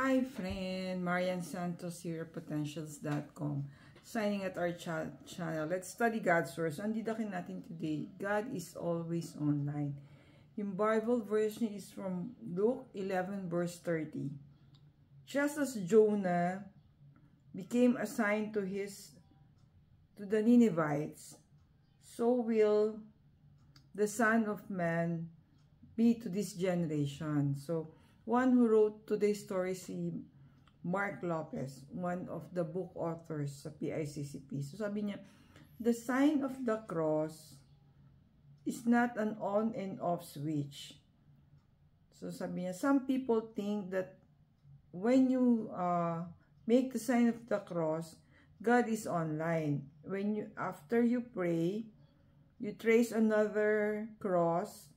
Hi friend, Marian Santos here, potentials.com. Signing at our channel. Let's study God's Word. So, ang didakin natin today, God is always online. Yung Bible verse niya is from Luke 11 verse 30. Just as Jonah became a sign to the Ninevites, so will the Son of Man be to this generation. So, one who wrote today's story si Mark Lopez, one of the book authors sa PICCP. So sabi niya, the sign of the cross is not an on and off switch. So sabi niya, some people think that when you make the sign of the cross, God is online. After you pray, you trace another cross,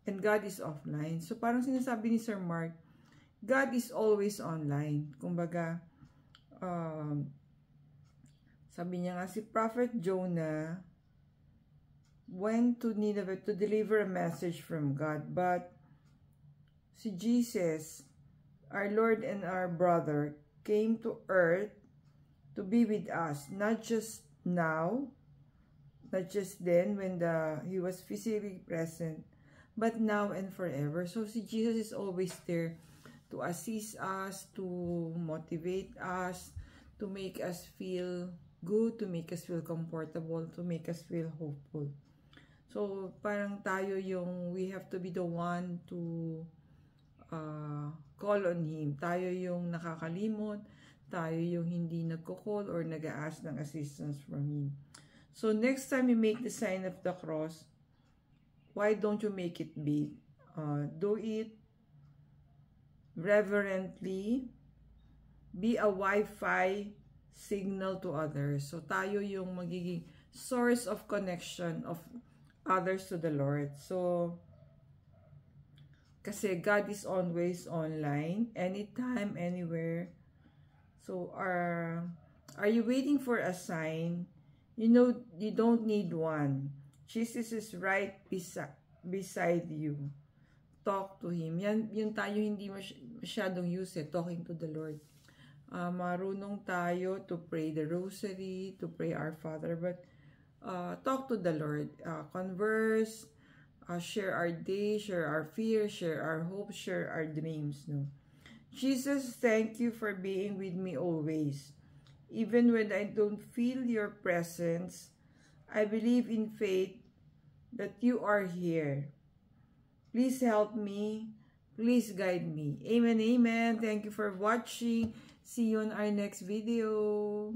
and God is offline. So, parang sinasabi ni Sir Mark, God is always online. Kumbaga, sabi niya nga, si Prophet Jonah went to Nineveh to deliver a message from God. But, si Jesus, our Lord and our brother, came to earth to be with us. Not just now, not just then when he was physically present, but now and forever. So, si Jesus is always there to assist us, to motivate us, to make us feel good, to make us feel comfortable, to make us feel hopeful. So, parang tayo we have to be the one to call on Him. Tayo yung nakakalimot, tayo yung hindi nagko-call or nag-a-ask ng assistance from Him. So, next time you make the sign of the cross, why don't you make it big? Do it reverently. Be a Wi-Fi signal to others. So, tayo yung magiging source of connection of others to the Lord. So, kasi God is always online, anytime, anywhere. So, are you waiting for a sign? You know, you don't need one. Jesus is right beside you. Talk to Him. Yun tayo hindi masyadong use talking to the Lord. Marunong tayo to pray the rosary, to pray our Father, but talk to the Lord. Converse, share our day, share our fears, share our hopes, share our dreams. No? Jesus, thank you for being with me always. Even when I don't feel your presence, I believe in faith that you are here. Please help me. Please guide me. Amen, amen. Thank you for watching. See you on our next video.